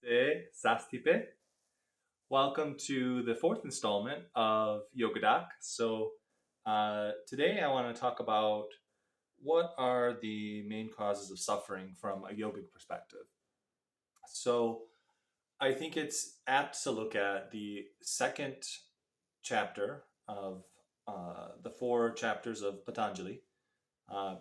Pe Sastipe. Welcome to the fourth installment of YogaDoc. Today I want to talk about what are the main causes of suffering from a yogic perspective. So, I think it's apt to look at the second chapter of the four chapters of Patanjali. Uh,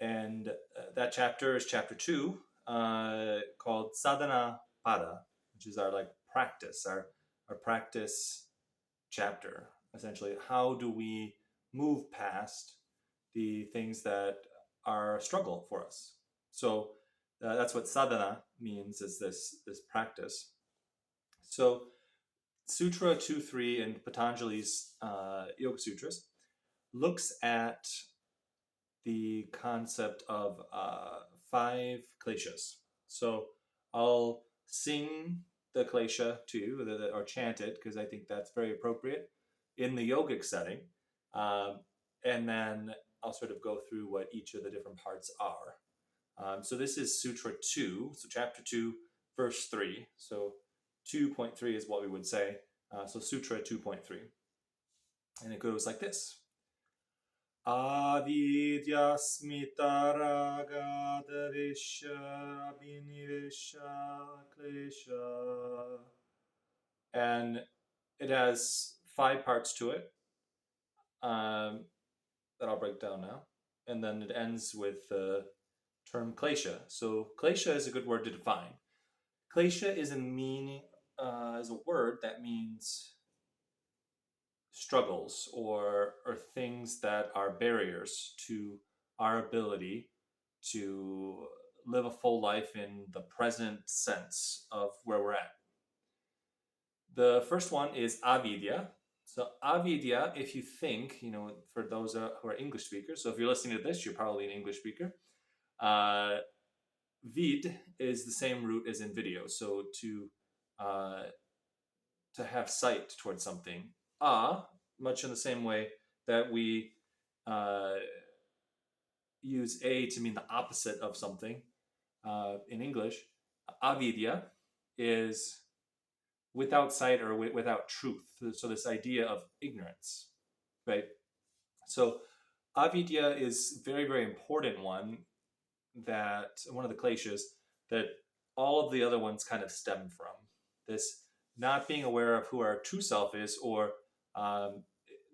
and that chapter is chapter 2, called Sadhana Pada, which is our practice, our practice chapter. Essentially, how do we move past the things that are a struggle for us? So that's what sadhana means, is this practice. So Sutra 2.3 in Patanjali's Yoga Sutras looks at the concept of 5 kleshas. So I'll sing the klesha to you, or chant it, because I think that's very appropriate in the yogic setting. And then I'll sort of go through what each of the different parts are. So this is Sutra 2, so chapter 2, verse 3. So 2.3 is what we would say. So Sutra 2.3. And it goes like this. Avidya, Asmita, Raga, Dvesha, Abhinivesa, Kleshas. And it has 5 parts to it that I'll break down now. And then it ends with the term klesha. So klesha is a good word to define. Klesha is a word that means struggles or things that are barriers to our ability to live a full life in the present sense of where we're at. The first one is avidya. So avidya, if you think, for those who are English speakers, so if you're listening to this, you're probably an English speaker. Vid is the same root as in video. So to have sight towards something. Much in the same way that we use a to mean the opposite of something in English. Avidya is without sight or without truth. So this idea of ignorance, right? So avidya is very, very important one of the kleshas that all of the other ones kind of stem from. This not being aware of who our true self is, or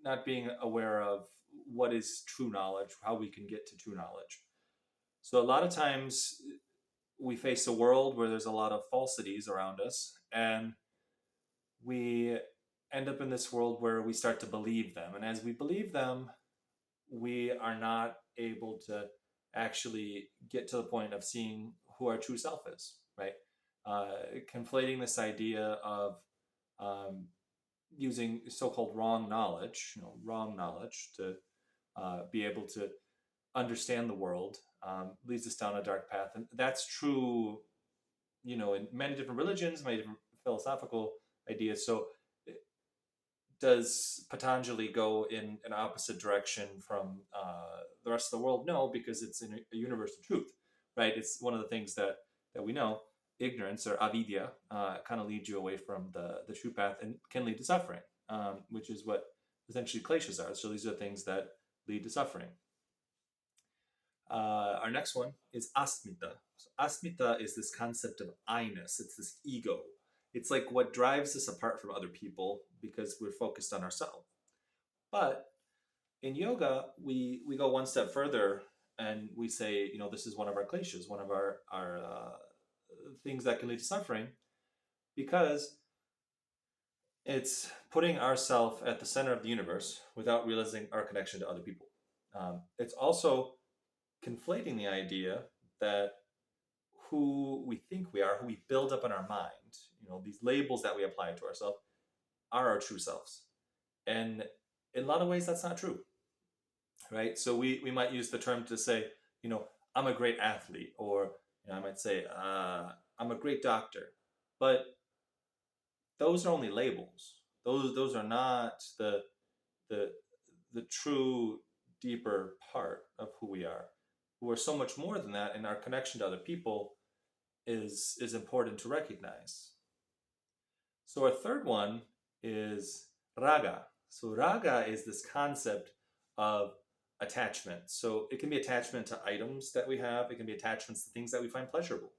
not being aware of what is true knowledge, how we can get to true knowledge. So a lot of times we face a world where there's a lot of falsities around us, and we end up in this world where we start to believe them. And as we believe them, we are not able to actually get to the point of seeing who our true self is, right? Conflating this idea of using so-called wrong knowledge to be able to understand the world leads us down a dark path. And that's true, in many different religions, many different philosophical ideas. So does Patanjali go in an opposite direction from the rest of the world? No, because it's in a universal truth, right? It's one of the things that we know. Ignorance, or avidya, kind of leads you away from the true path and can lead to suffering, which is what essentially kleshas are. So these are things that lead to suffering. Our next one is Asmita. So Asmita is this concept of I-ness. It's this ego. It's like what drives us apart from other people because we're focused on ourselves. But in yoga, we go one step further and we say, this is one of our kleshas, one of our things that can lead to suffering, because it's putting ourselves at the center of the universe without realizing our connection to other people. It's also conflating the idea that who we think we are, who we build up in our mind, these labels that we apply to ourselves, are our true selves. And in a lot of ways, that's not true, right? So we might use the term to say, I'm a great athlete, or I might say, I'm a great doctor. But those are only labels. Those are not the true, deeper part of who we are. We're so much more than that, and our connection to other people is important to recognize. So our third one is raga. So raga is this concept of attachment. So it can be attachment to items that we have, it can be attachments to things that we find pleasurable.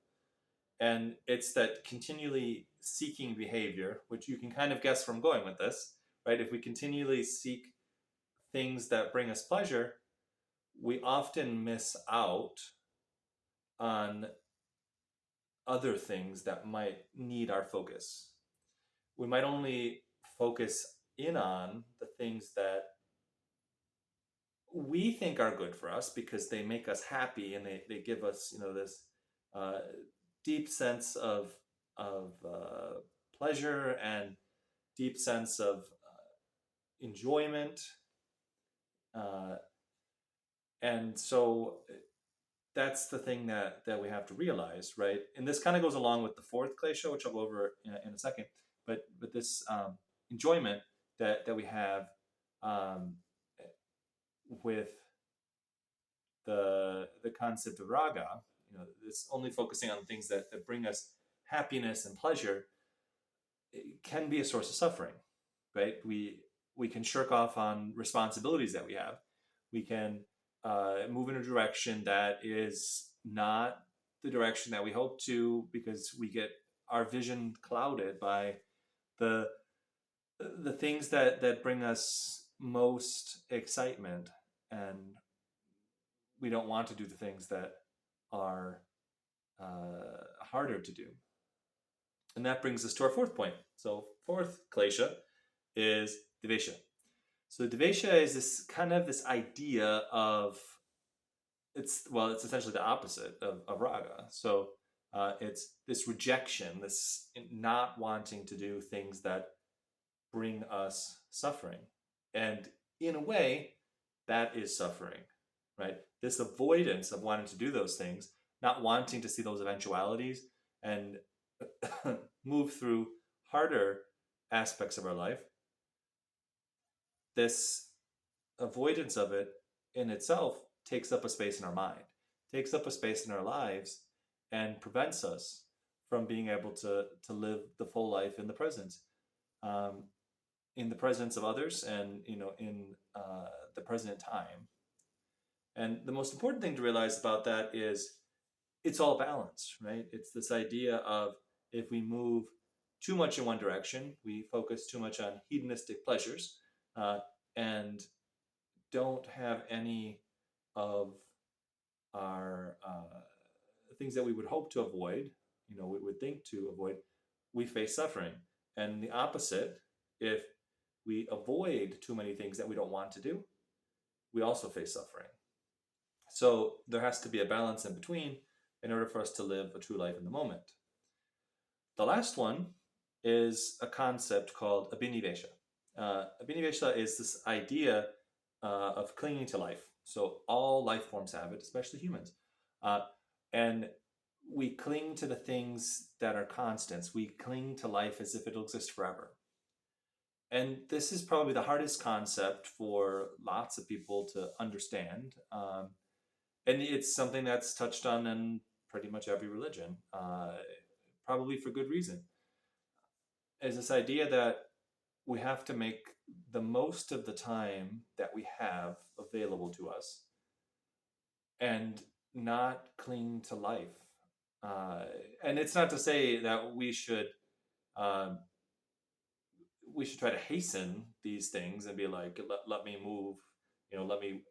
And it's that continually seeking behavior, which you can kind of guess where I'm going with this, right? If we continually seek things that bring us pleasure, we often miss out on other things that might need our focus. We might only focus in on the things that we think are good for us because they make us happy and they give us, this uh, deep sense of pleasure and deep sense of enjoyment. Uh, and so that's the thing that we have to realize, right? And this kind of goes along with the fourth klesha, which I'll go over in a second. But this enjoyment that we have um, with the concept of raga, this only focusing on things that bring us happiness and pleasure, it can be a source of suffering, right? We can shirk off on responsibilities that we have. We can move in a direction that is not the direction that we hope to because we get our vision clouded by the the things that bring us most excitement, and we don't want to do the things that are harder to do. And that brings us to our fourth point. So fourth klesha is Dvesha. So Dvesha is this idea of it's essentially the opposite of raga. So it's this rejection, this not wanting to do things that bring us suffering. And in a way, that is suffering, right? This avoidance of wanting to do those things, not wanting to see those eventualities and move through harder aspects of our life, this avoidance of it in itself takes up a space in our mind, takes up a space in our lives, and prevents us from being able to live the full life in the present, in the presence of others, and in the present time. And the most important thing to realize about that is it's all balanced, right? It's this idea of if we move too much in one direction, we focus too much on hedonistic pleasures, and don't have any of our things that we would hope to avoid, we would think to avoid, we face suffering. And the opposite, if we avoid too many things that we don't want to do, we also face suffering. So there has to be a balance in between in order for us to live a true life in the moment. The last one is a concept called Abhinivesa. Abhinivesa is this idea of clinging to life. So all life forms have it, especially humans. And we cling to the things that are constants. We cling to life as if it'll exist forever. And this is probably the hardest concept for lots of people to understand. And it's something that's touched on in pretty much every religion, probably for good reason. Is this idea that we have to make the most of the time that we have available to us and not cling to life. And it's not to say that um, we should try to hasten these things and be like, let me move, let me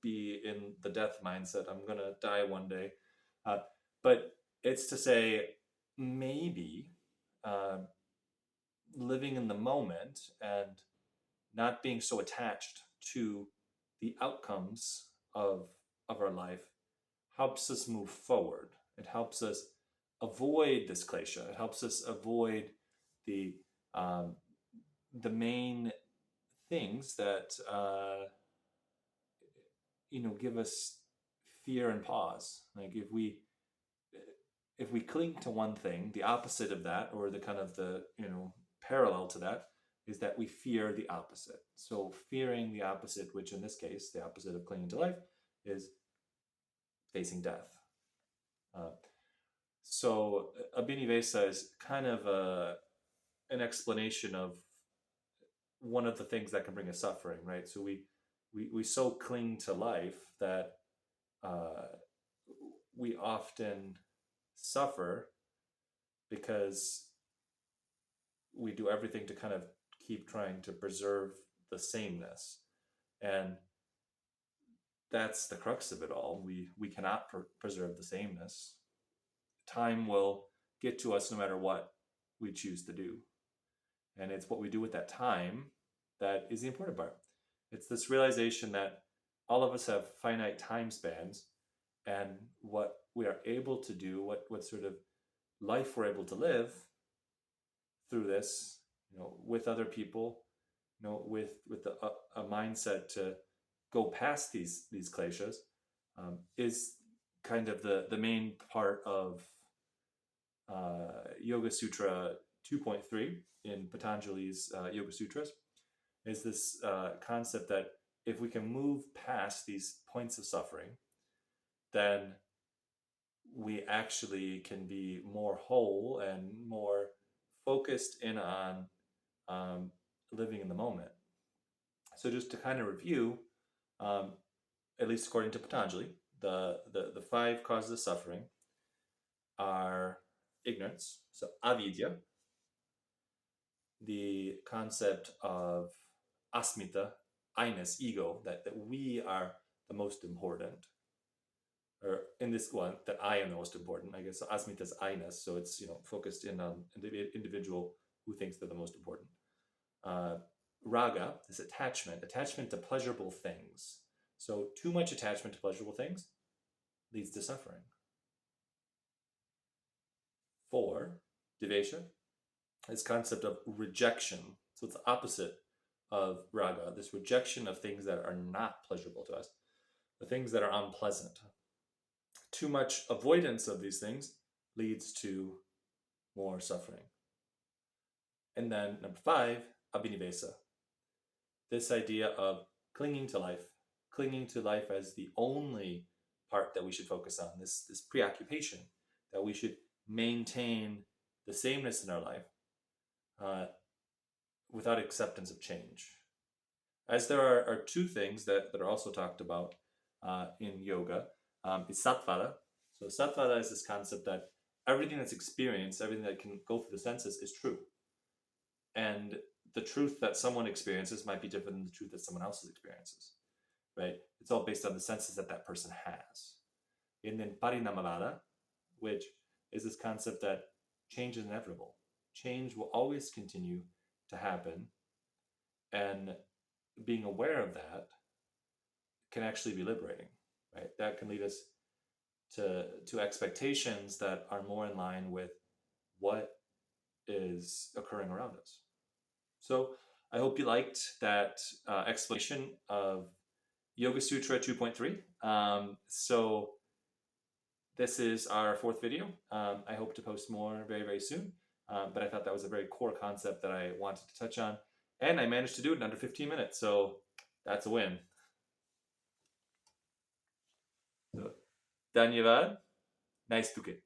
be in the death mindset. I'm going to die one day. But it's to say, maybe living in the moment and not being so attached to the outcomes of our life helps us move forward. It helps us avoid this klesha. It helps us avoid the main things that give us fear and pause. Like if we cling to one thing, the opposite of that, or the kind of the parallel to that, is that we fear the opposite. So fearing the opposite, which in this case, the opposite of clinging to life, is facing death. So Abhinivesa is kind of an explanation of one of the things that can bring us suffering, right? So we so cling to life that uh, we often suffer because we do everything to kind of keep trying to preserve the sameness, and that's the crux of it all. We cannot preserve the sameness. Time will get to us no matter what we choose to do, and it's what we do with that time that is the important part. It's this realization that all of us have finite time spans, and what we are able to do, what sort of life we're able to live through this, with other people, with a mindset to go past these kleshas, is kind of the main part of Yoga Sutra 2.3 in Patanjali's Yoga Sutras, is this concept that if we can move past these points of suffering, then we actually can be more whole and more focused in on living in the moment. So just to kind of review, at least according to Patanjali, the five causes of suffering are ignorance, so Avidya, the concept of Asmita, I-ness, ego, that we are the most important, or in this one, that I am the most important. I guess Asmita is I-ness, so it's focused in on the individual who thinks they're the most important. Raga is attachment to pleasurable things. So too much attachment to pleasurable things leads to suffering. 4, Dvesha, this concept of rejection. So it's the opposite of raga, this rejection of things that are not pleasurable to us, the things that are unpleasant. Too much avoidance of these things leads to more suffering. And then number 5, Abhinivesa, this idea of clinging to life as the only part that we should focus on, this preoccupation that we should maintain the sameness in our life without acceptance of change. As there are 2 things that are also talked about in yoga, is Satvada. So Satvada is this concept that everything that's experienced, everything that can go through the senses is true. And the truth that someone experiences might be different than the truth that someone else experiences, right? It's all based on the senses that person has. And then Parinamavada, which is this concept that change is inevitable. Change will always continue to happen, and being aware of that can actually be liberating, right? That can lead us to expectations that are more in line with what is occurring around us. So I hope you liked that explanation of Yoga Sutra 2.3. So this is our 4th video. I hope to post more very, very soon. But I thought that was a very core concept that I wanted to touch on. And I managed to do it in under 15 minutes. So that's a win. So, Dhanyavad. Nice to get.